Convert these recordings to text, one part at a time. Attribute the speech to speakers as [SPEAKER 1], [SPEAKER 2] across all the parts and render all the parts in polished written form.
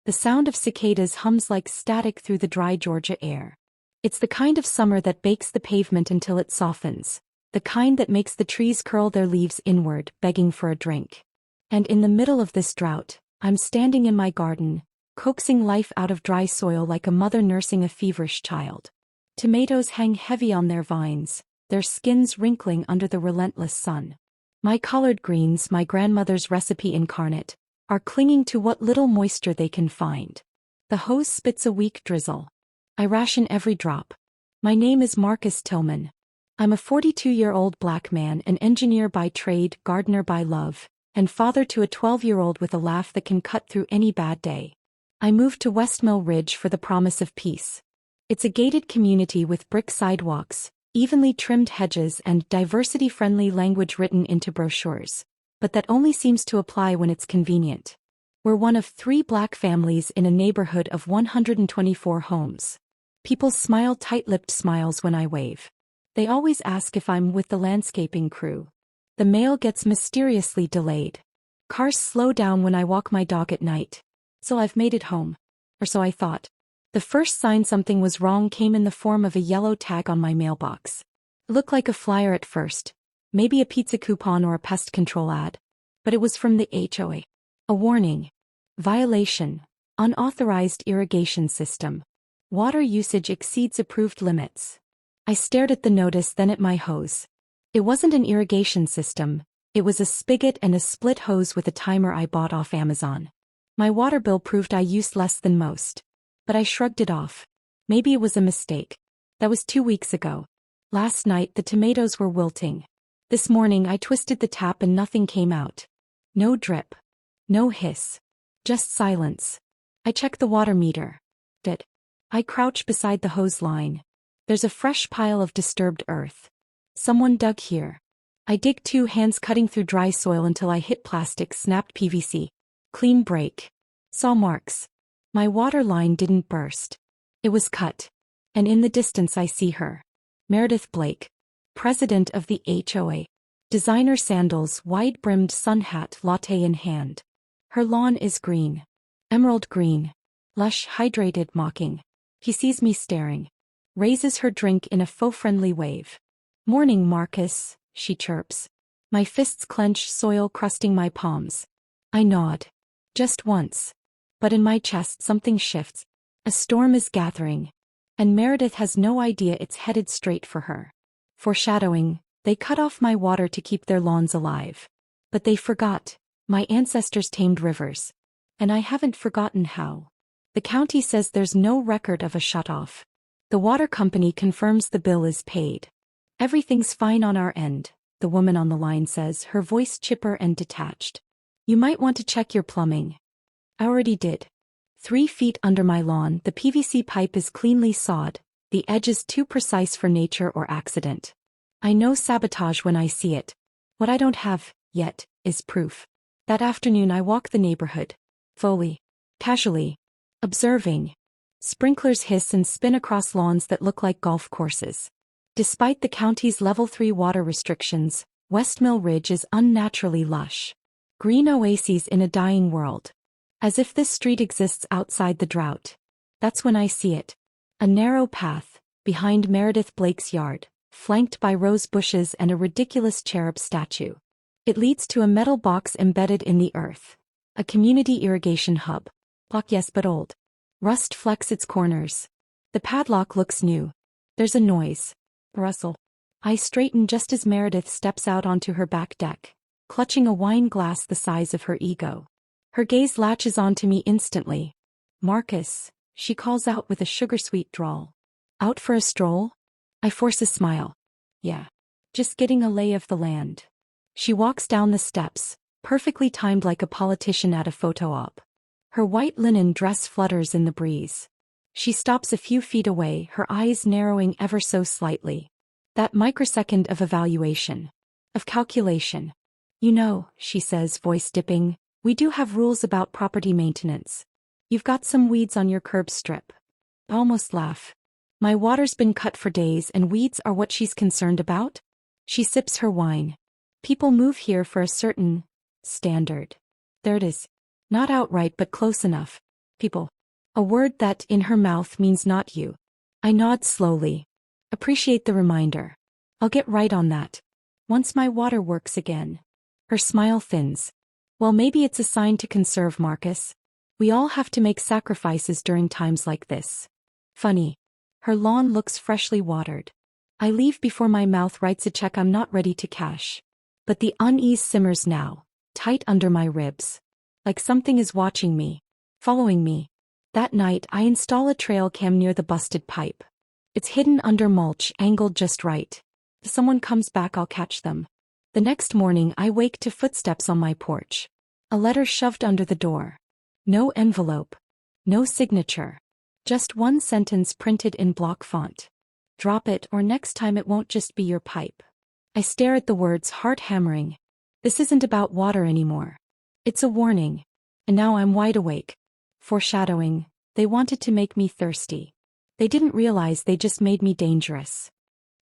[SPEAKER 1] The sound of cicadas hums like static through the dry Georgia air. It's the kind of summer that bakes the pavement until it softens, the kind that makes the trees curl their leaves inward, begging for a drink. And in the middle of this drought, I'm standing in my garden, coaxing life out of dry soil like a mother nursing a feverish child. Tomatoes hang heavy on their vines, their skins wrinkling under the relentless sun. My collard greens, my grandmother's recipe incarnate, are clinging to what little moisture they can find. The hose spits a weak drizzle. I ration every drop. My name is Marcus Tillman. I'm a 42-year-old black man, an engineer by trade, gardener by love, and father to a 12-year-old with a laugh that can cut through any bad day. I moved to West Mill Ridge for the promise of peace. It's a gated community with brick sidewalks, evenly trimmed hedges, and diversity-friendly language written into brochures. But that only seems to apply when it's convenient. We're one of 3 black families in a neighborhood of 124 homes. People smile tight-lipped smiles when I wave. They always ask if I'm with the landscaping crew. The mail gets mysteriously delayed. Cars slow down when I walk my dog at night. So I've made it home. Or so I thought. The first sign something was wrong came in the form of a yellow tag on my mailbox. It looked like a flyer at first. Maybe a pizza coupon or a pest control ad. But it was from the HOA. A warning. Violation. Unauthorized irrigation system. Water usage exceeds approved limits. I stared at the notice, then at my hose. It wasn't an irrigation system. It was a spigot and a split hose with a timer I bought off Amazon. My water bill proved I used less than most. But I shrugged it off. Maybe it was a mistake. That was 2 weeks ago. Last night the tomatoes were wilting. This morning I twisted the tap and nothing came out. No drip. No hiss. Just silence. I checked the water meter. I crouch beside the hose line. There's a fresh pile of disturbed earth. Someone dug here. I dig too, hands cutting through dry soil until I hit plastic, snapped PVC. Clean break. Saw marks. My water line didn't burst. It was cut. And in the distance I see her. Meredith Blake. President of the HOA. Designer sandals, wide-brimmed sun hat, latte in hand. Her lawn is green. Emerald green. Lush, hydrated, mocking. He sees me staring. Raises her drink in a faux-friendly wave. Morning, Marcus, she chirps. My fists clench, soil crusting my palms. I nod. Just once. But in my chest something shifts. A storm is gathering. And Meredith has no idea it's headed straight for her. Foreshadowing, they cut off my water to keep their lawns alive. But they forgot. My ancestors tamed rivers. And I haven't forgotten how. The county says there's no record of a shutoff. The water company confirms the bill is paid. Everything's fine on our end, the woman on the line says, her voice chipper and detached. You might want to check your plumbing. I already did. 3 feet under my lawn, the PVC pipe is cleanly sawed, the edge is too precise for nature or accident. I know sabotage when I see it. What I don't have, yet, is proof. That afternoon I walk the neighborhood. Fully. Casually. Observing. Sprinklers hiss and spin across lawns that look like golf courses. Despite the county's level 3 water restrictions, West Mill Ridge is unnaturally lush. Green oases in a dying world. As if this street exists outside the drought. That's when I see it. A narrow path, behind Meredith Blake's yard, flanked by rose bushes and a ridiculous cherub statue. It leads to a metal box embedded in the earth. A community irrigation hub. Block, yes, but old. Rust flecks its corners. The padlock looks new. There's a noise. A rustle. I straighten just as Meredith steps out onto her back deck, clutching a wine glass the size of her ego. Her gaze latches onto me instantly. Marcus, she calls out with a sugar-sweet drawl. Out for a stroll? I force a smile. Yeah. Just getting a lay of the land. She walks down the steps, perfectly timed like a politician at a photo op. Her white linen dress flutters in the breeze. She stops a few feet away, her eyes narrowing ever so slightly. That microsecond of evaluation. Of calculation. You know, she says, voice dipping, we do have rules about property maintenance. You've got some weeds on your curb strip. I almost laugh. My water's been cut for days and weeds are what she's concerned about? She sips her wine. People move here for a certain standard. There it is. Not outright but close enough. People. A word that, in her mouth, means not you. I nod slowly. Appreciate the reminder. I'll get right on that. Once my water works again. Her smile thins. Well, maybe it's a sign to conserve, Marcus. We all have to make sacrifices during times like this. Funny. Her lawn looks freshly watered. I leave before my mouth writes a check I'm not ready to cash. But the unease simmers now, tight under my ribs. Like something is watching me, following me. That night I install a trail cam near the busted pipe. It's hidden under mulch, angled just right. If someone comes back, I'll catch them. The next morning I wake to footsteps on my porch. A letter shoved under the door. No envelope. No signature. Just one sentence printed in block font. Drop it, or next time it won't just be your pipe. I stare at the words, heart hammering. This isn't about water anymore. It's a warning. And now I'm wide awake. Foreshadowing, they wanted to make me thirsty. They didn't realize they just made me dangerous.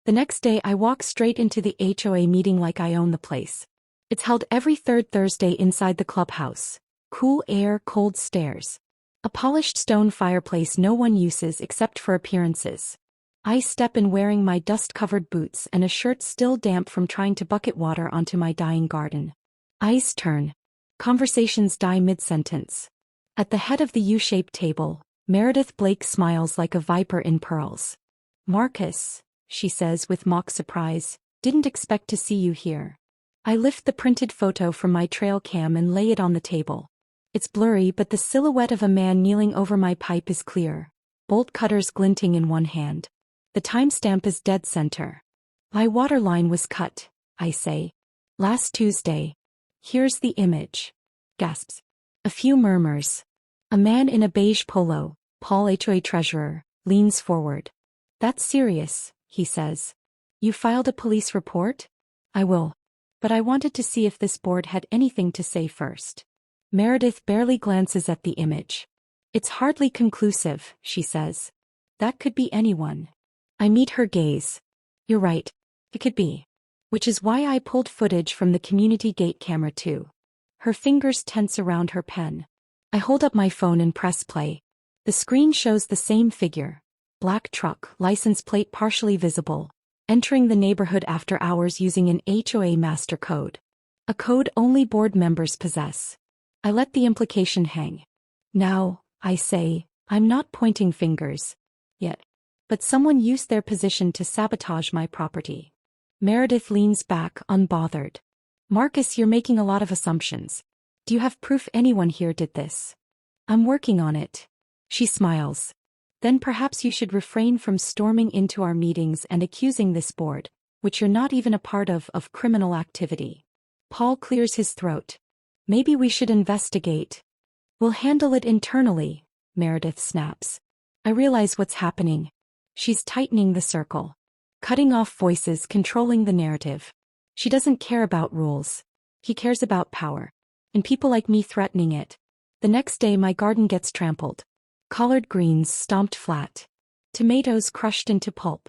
[SPEAKER 1] The next day I walk straight into the HOA meeting like I own the place. It's held every third Thursday inside the clubhouse. Cool air, cold stairs. A polished stone fireplace no one uses except for appearances. I step in wearing my dust-covered boots and a shirt still damp from trying to bucket water onto my dying garden. Eyes turn. Conversations die mid-sentence. At the head of the U-shaped table, Meredith Blake smiles like a viper in pearls. Marcus, she says with mock surprise, didn't expect to see you here. I lift the printed photo from my trail cam and lay it on the table. It's blurry, but the silhouette of a man kneeling over my pipe is clear. Bolt cutters glinting in one hand. The timestamp is dead center. My waterline was cut, I say. Last Tuesday. Here's the image. Gasps. A few murmurs. A man in a beige polo, Paul HOA treasurer, leans forward. That's serious, he says. You filed a police report? I will. But I wanted to see if this board had anything to say first. Meredith barely glances at the image. It's hardly conclusive, she says. That could be anyone. I meet her gaze. You're right. It could be. Which is why I pulled footage from the community gate camera too. Her fingers tense around her pen. I hold up my phone and press play. The screen shows the same figure. Black truck, license plate partially visible. Entering the neighborhood after hours using an HOA master code. A code only board members possess. I let the implication hang. Now, I say, I'm not pointing fingers. Yet. But someone used their position to sabotage my property. Meredith leans back, unbothered. Marcus, you're making a lot of assumptions. Do you have proof anyone here did this? I'm working on it. She smiles. Then perhaps you should refrain from storming into our meetings and accusing this board, which you're not even a part of criminal activity. Paul clears his throat. Maybe we should investigate. We'll handle it internally, Meredith snaps. I realize what's happening. She's tightening the circle. Cutting off voices, controlling the narrative. She doesn't care about rules. He cares about power. And people like me threatening it. The next day my garden gets trampled. Collard greens stomped flat. Tomatoes crushed into pulp.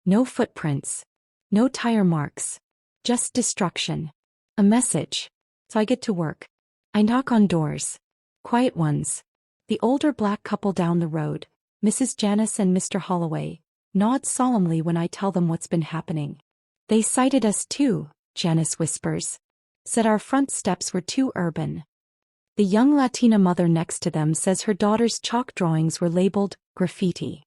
[SPEAKER 1] No footprints. No tire marks. Just destruction. A message. So I get to work. I knock on doors. Quiet ones. The older black couple down the road, Mrs. Janice and Mr. Holloway, nod solemnly when I tell them what's been happening. They cited us too, Janice whispers. Said our front steps were too urban. The young Latina mother next to them says her daughter's chalk drawings were labeled graffiti.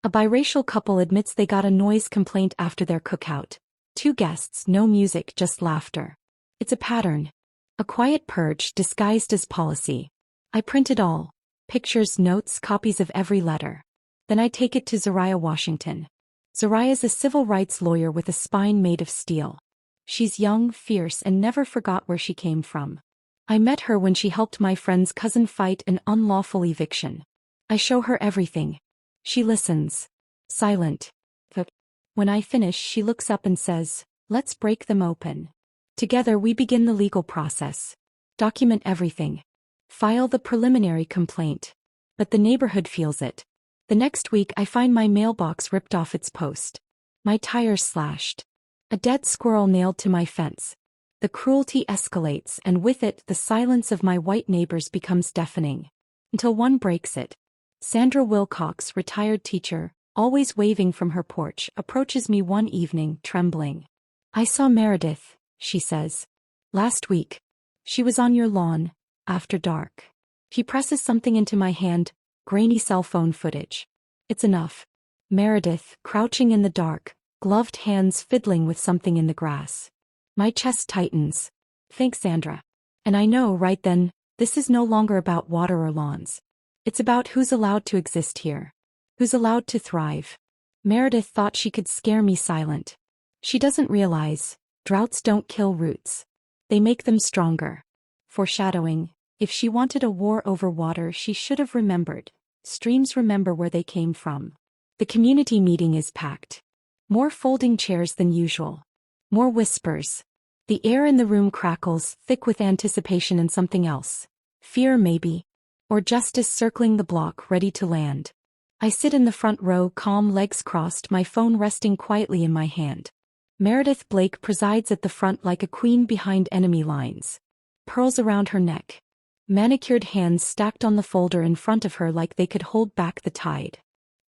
[SPEAKER 1] A biracial couple admits they got a noise complaint after their cookout. 2 guests, no music, just laughter. It's a pattern. A quiet purge disguised as policy. I print it all. Pictures, notes, copies of every letter. Then I take it to Zariah Washington. Zariah's a civil rights lawyer with a spine made of steel. She's young, fierce, and never forgot where she came from. I met her when she helped my friend's cousin fight an unlawful eviction. I show her everything. She listens. Silent. But when I finish, she looks up and says, "Let's break them open." Together we begin the legal process. Document everything. File the preliminary complaint. But the neighborhood feels it. The next week I find my mailbox ripped off its post. My tires slashed. A dead squirrel nailed to my fence. The cruelty escalates, and with it the silence of my white neighbors becomes deafening. Until one breaks it. Sandra Wilcox, retired teacher, always waving from her porch, approaches me one evening, trembling. "I saw Meredith," she says. "Last week. She was on your lawn, after dark." She presses something into my hand, grainy cell phone footage. It's enough. Meredith, crouching in the dark, gloved hands fiddling with something in the grass. My chest tightens. Thanks, Sandra. And I know right then, this is no longer about water or lawns. It's about who's allowed to exist here. Who's allowed to thrive. Meredith thought she could scare me silent. She doesn't realize, droughts don't kill roots. They make them stronger. Foreshadowing, if she wanted a war over water, she should have remembered. Streams remember where they came from. The community meeting is packed. More folding chairs than usual. More whispers. The air in the room crackles, thick with anticipation and something else. Fear maybe. Or justice circling the block, ready to land. I sit in the front row, calm, legs crossed, my phone resting quietly in my hand. Meredith Blake presides at the front like a queen behind enemy lines. Pearls around her neck. Manicured hands stacked on the folder in front of her like they could hold back the tide.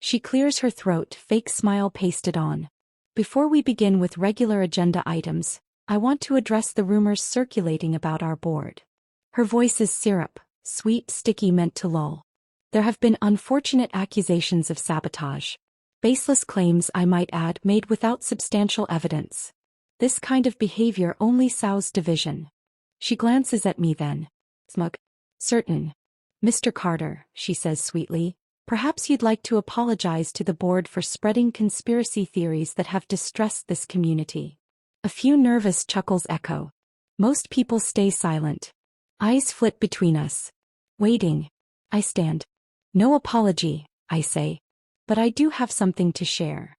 [SPEAKER 1] She clears her throat, fake smile pasted on. "Before we begin with regular agenda items, I want to address the rumors circulating about our board." Her voice is syrup, sweet, sticky, meant to lull. "There have been unfortunate accusations of sabotage. Baseless claims, I might add, made without substantial evidence. This kind of behavior only sows division." She glances at me then. Smug. "Certain. Mr. Carter," she says sweetly, "perhaps you'd like to apologize to the board for spreading conspiracy theories that have distressed this community." A few nervous chuckles echo. Most people stay silent. Eyes flit between us. Waiting. I stand. "No apology," I say. "But I do have something to share."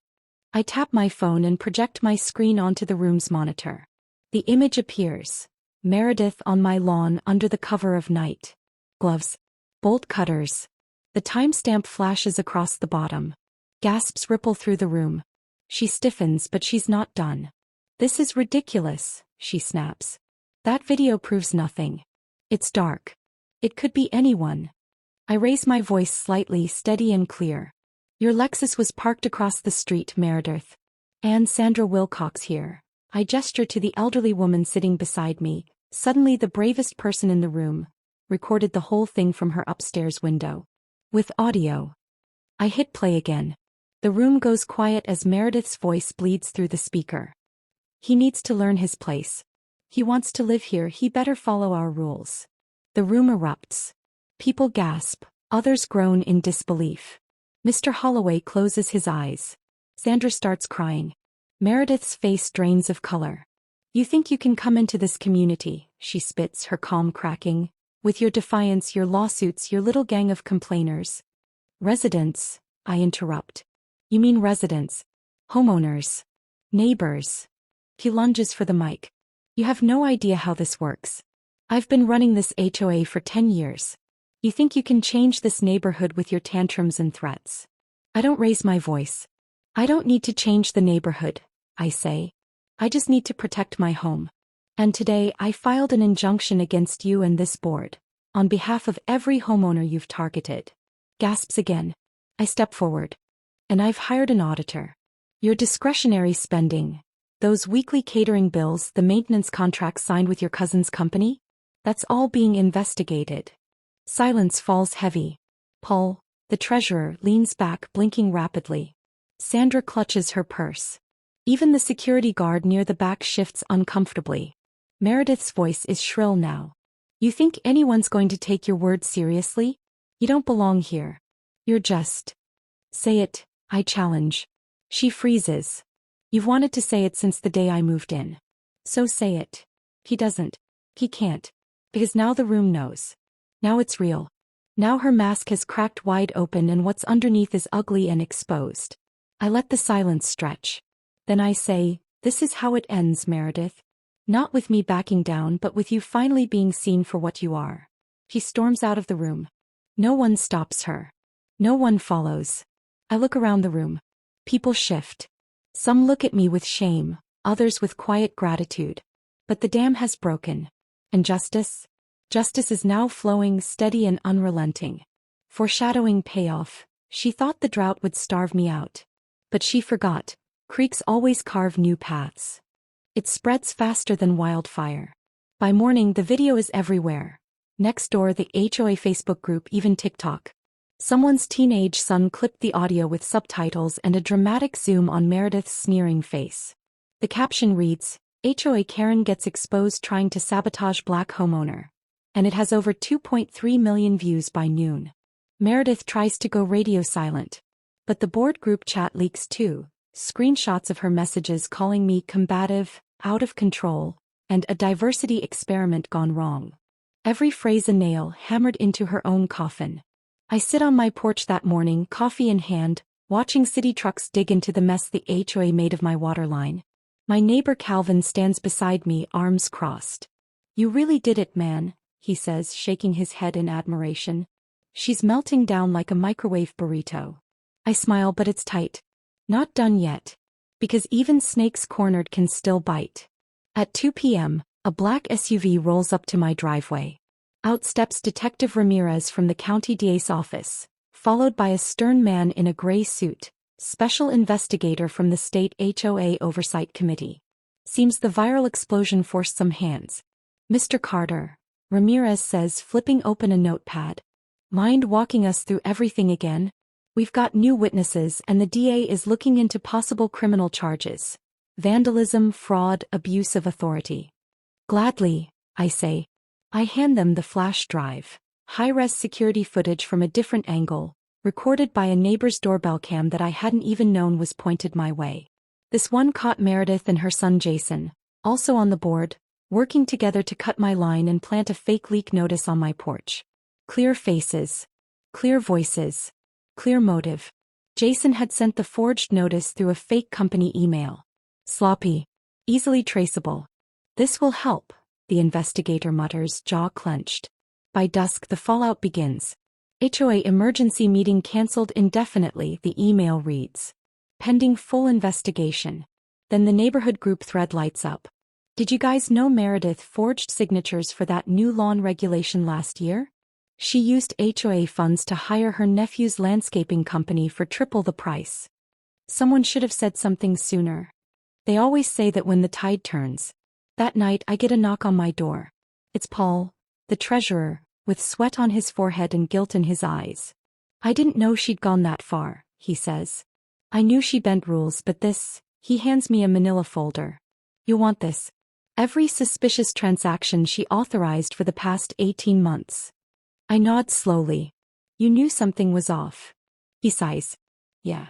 [SPEAKER 1] I tap my phone and project my screen onto the room's monitor. The image appears. Meredith on my lawn under the cover of night. Gloves. Bolt cutters. The timestamp flashes across the bottom. Gasps ripple through the room. She stiffens, but she's not done. "This is ridiculous," she snaps. "That video proves nothing. It's dark. It could be anyone." I raise my voice slightly, steady and clear. "Your Lexus was parked across the street, Meredith. And Sandra Wilcox here." I gesture to the elderly woman sitting beside me, suddenly the bravest person in the room. Recorded the whole thing from her upstairs window. With audio. I hit play again. The room goes quiet as Meredith's voice bleeds through the speaker. "He needs to learn his place. He wants to live here, he better follow our rules." The room erupts. People gasp, others groan in disbelief. Mr. Holloway closes his eyes. Sandra starts crying. Meredith's face drains of color. "You think you can come into this community," she spits, her calm cracking, "with your defiance, your lawsuits, your little gang of complainers." "Residents," I interrupt. "You mean residents? Homeowners? Neighbors?" He lunges for the mic. "You have no idea how this works. I've been running this HOA for 10 years. You think you can change this neighborhood with your tantrums and threats?" I don't raise my voice. "I don't need to change the neighborhood," I say. "I just need to protect my home. And today I filed an injunction against you and this board, on behalf of every homeowner you've targeted." Gasps again. I step forward. "And I've hired an auditor. Your discretionary spending, those weekly catering bills, the maintenance contracts signed with your cousin's company, that's all being investigated." Silence falls heavy. Paul, the treasurer, leans back, blinking rapidly. Sandra clutches her purse. Even the security guard near the back shifts uncomfortably. Meredith's voice is shrill now. "You think anyone's going to take your words seriously? You don't belong here. You're just..." "Say it," I challenge. She freezes. "You've wanted to say it since the day I moved in. So say it." He doesn't. He can't. Because now the room knows. Now it's real. Now her mask has cracked wide open and what's underneath is ugly and exposed. I let the silence stretch. Then I say, "This is how it ends, Meredith. Not with me backing down, but with you finally being seen for what you are." She storms out of the room. No one stops her. No one follows. I look around the room. People shift. Some look at me with shame, others with quiet gratitude. But the dam has broken. And justice? Justice is now flowing, steady and unrelenting. Foreshadowing payoff. She thought the drought would starve me out. But she forgot. Creeks always carve new paths. It spreads faster than wildfire. By morning the video is everywhere. Next door the HOA Facebook group, even TikTok. Someone's teenage son clipped the audio with subtitles and a dramatic zoom on Meredith's sneering face. The caption reads, HOA Karen gets exposed trying to sabotage black homeowner. And it has over 2.3 million views by noon. Meredith tries to go radio silent. But the board group chat leaks too. Screenshots of her messages calling me combative, out of control, and a diversity experiment gone wrong. Every phrase a nail hammered into her own coffin. I sit on my porch that morning, coffee in hand, watching city trucks dig into the mess the HOA made of my waterline. My neighbor Calvin stands beside me, arms crossed. You really did it, man, he says, shaking his head in admiration. She's melting down like a microwave burrito. I smile, but it's tight. Not done yet. Because even snakes cornered can still bite. At 2 p.m., a black SUV rolls up to my driveway. Out steps Detective Ramirez from the county DA's office, followed by a stern man in a gray suit, special investigator from the state HOA Oversight Committee. Seems the viral explosion forced some hands. Mr. Carter, Ramirez says, flipping open a notepad. Mind walking us through everything again? We've got new witnesses and the DA is looking into possible criminal charges. Vandalism, fraud, abuse of authority. Gladly, I say. I hand them the flash drive. High-res security footage from a different angle, recorded by a neighbor's doorbell cam that I hadn't even known was pointed my way. This one caught Meredith and her son Jason, also on the board, working together to cut my line and plant a fake leak notice on my porch. Clear faces. Clear voices. Clear motive. Jason had sent the forged notice through a fake company email. Sloppy. Easily traceable. This will help, the investigator mutters, jaw clenched. By dusk the fallout begins. HOA emergency meeting cancelled indefinitely, the email reads. Pending full investigation. Then the neighborhood group thread lights up. Did you guys know Meredith forged signatures for that new lawn regulation last year? She used HOA funds to hire her nephew's landscaping company for triple the price. Someone should have said something sooner. They always say that when the tide turns. That night I get a knock on my door. It's Paul, the treasurer, with sweat on his forehead and guilt in his eyes. I didn't know she'd gone that far, he says. I knew she bent rules, but this, he hands me a manila folder. You'll want this. Every suspicious transaction she authorized for the past 18 months. I nod slowly. You knew something was off. He sighs. Yeah.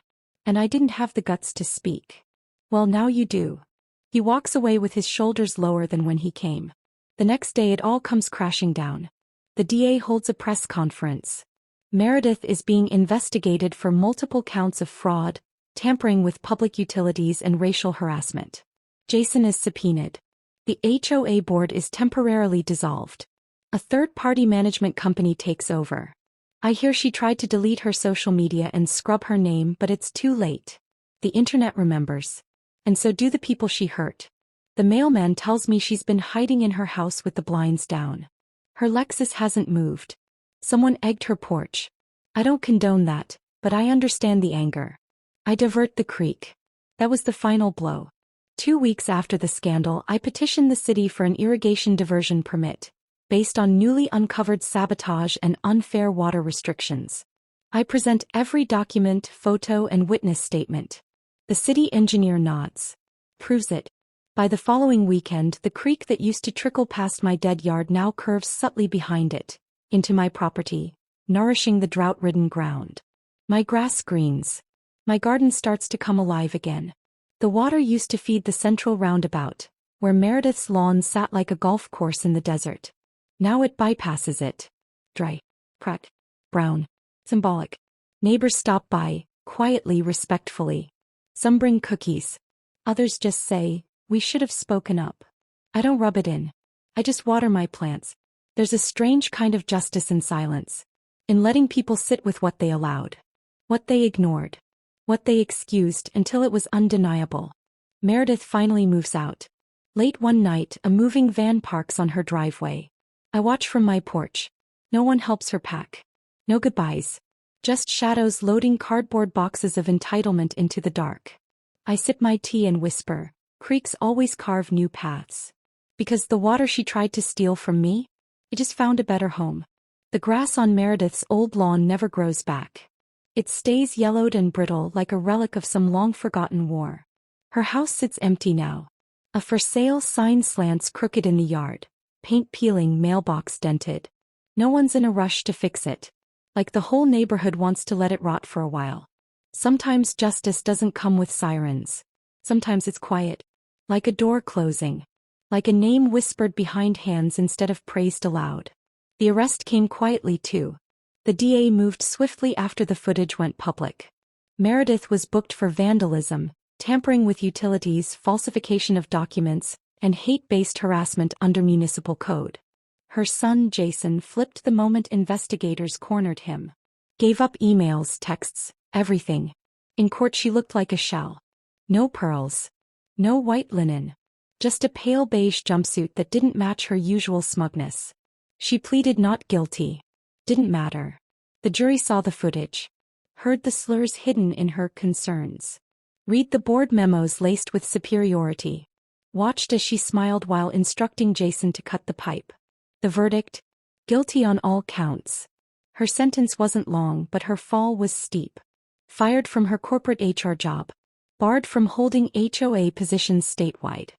[SPEAKER 1] And I didn't have the guts to speak. Well, now you do. He walks away with his shoulders lower than when he came. The next day it all comes crashing down. The DA holds a press conference. Meredith is being investigated for multiple counts of fraud, tampering with public utilities and racial harassment. Jason is subpoenaed. The HOA board is temporarily dissolved. A third-party management company takes over. I hear she tried to delete her social media and scrub her name, but it's too late. The internet remembers. And so do the people she hurt. The mailman tells me she's been hiding in her house with the blinds down. Her Lexus hasn't moved. Someone egged her porch. I don't condone that, but I understand the anger. I divert the creek. That was the final blow. 2 weeks after the scandal, I petitioned the city for an irrigation diversion permit, based on newly uncovered sabotage and unfair water restrictions. I present every document, photo, and witness statement. The city engineer nods. Proves it. By the following weekend, the creek that used to trickle past my dead yard now curves subtly behind it, into my property, nourishing the drought-ridden ground. My grass greens. My garden starts to come alive again. The water used to feed the central roundabout, where Meredith's lawn sat like a golf course in the desert. Now it bypasses it. Dry. Prat. Brown. Symbolic. Neighbors stop by, quietly, respectfully. Some bring cookies. Others just say, we should have spoken up. I don't rub it in. I just water my plants. There's a strange kind of justice in silence. In letting people sit with what they allowed. What they ignored. What they excused until it was undeniable. Meredith finally moves out. Late one night, a moving van parks on her driveway. I watch from my porch. No one helps her pack. No goodbyes. Just shadows loading cardboard boxes of entitlement into the dark. I sip my tea and whisper, creeks always carve new paths. Because the water she tried to steal from me? It just found a better home. The grass on Meredith's old lawn never grows back. It stays yellowed and brittle like a relic of some long-forgotten war. Her house sits empty now. A for sale sign slants crooked in the yard, paint peeling, mailbox dented. No one's in a rush to fix it. Like the whole neighborhood wants to let it rot for a while. Sometimes justice doesn't come with sirens. Sometimes it's quiet. Like a door closing. Like a name whispered behind hands instead of praised aloud. The arrest came quietly too. The DA moved swiftly after the footage went public. Meredith was booked for vandalism, tampering with utilities, falsification of documents, and hate-based harassment under municipal code. Her son Jason flipped the moment investigators cornered him. Gave up emails, texts, everything. In court she looked like a shell. No pearls. No white linen. Just a pale beige jumpsuit that didn't match her usual smugness. She pleaded not guilty. Didn't matter. The jury saw the footage. Heard the slurs hidden in her concerns. Read the board memos laced with superiority. Watched as she smiled while instructing Jason to cut the pipe. The verdict? Guilty on all counts. Her sentence wasn't long, but her fall was steep. Fired from her corporate HR job. Barred from holding HOA positions statewide.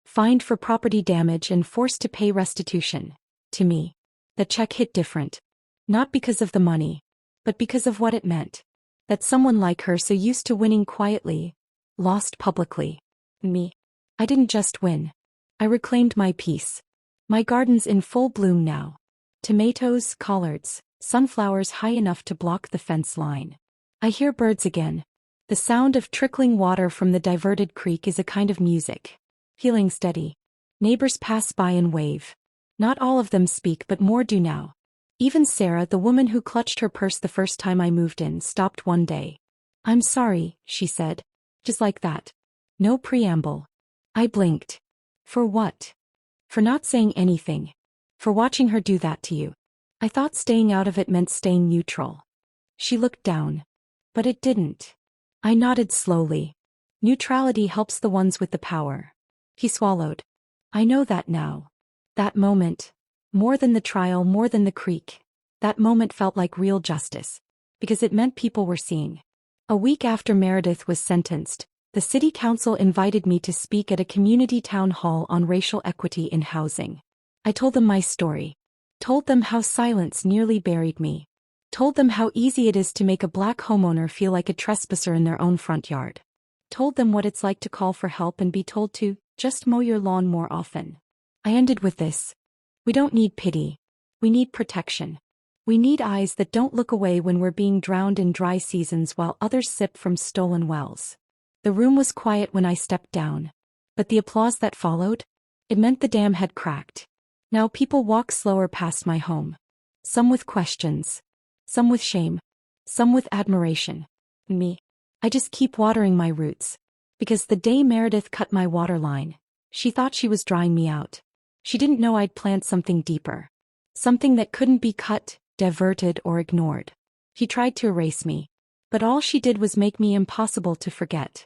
[SPEAKER 1] Fined for property damage and forced to pay restitution. To me, the check hit different. Not because of the money, but because of what it meant. That someone like her, so used to winning quietly, lost publicly. Me. I didn't just win. I reclaimed my peace. My garden's in full bloom now. Tomatoes, collards, sunflowers high enough to block the fence line. I hear birds again. The sound of trickling water from the diverted creek is a kind of music. Feeling steady. Neighbors pass by and wave. Not all of them speak, but more do now. Even Sarah, the woman who clutched her purse the first time I moved in, stopped one day. "I'm sorry," she said. Just like that. No preamble. I blinked. For what? For not saying anything. For watching her do that to you. I thought staying out of it meant staying neutral. She looked down. But it didn't. I nodded slowly. Neutrality helps the ones with the power. He swallowed. I know that now. That moment. More than the trial, more than the creek. That moment felt like real justice. Because it meant people were seeing. A week after Meredith was sentenced, the city council invited me to speak at a community town hall on racial equity in housing. I told them my story. Told them how silence nearly buried me. Told them how easy it is to make a black homeowner feel like a trespasser in their own front yard. Told them what it's like to call for help and be told to just mow your lawn more often. I ended with this. We don't need pity. We need protection. We need eyes that don't look away when we're being drowned in dry seasons while others sip from stolen wells. The room was quiet when I stepped down. But the applause that followed? It meant the dam had cracked. Now people walk slower past my home. Some with questions. Some with shame. Some with admiration. Me. I just keep watering my roots. Because the day Meredith cut my water line, she thought she was drying me out. She didn't know I'd plant something deeper. Something that couldn't be cut, diverted, or ignored. She tried to erase me. But all she did was make me impossible to forget.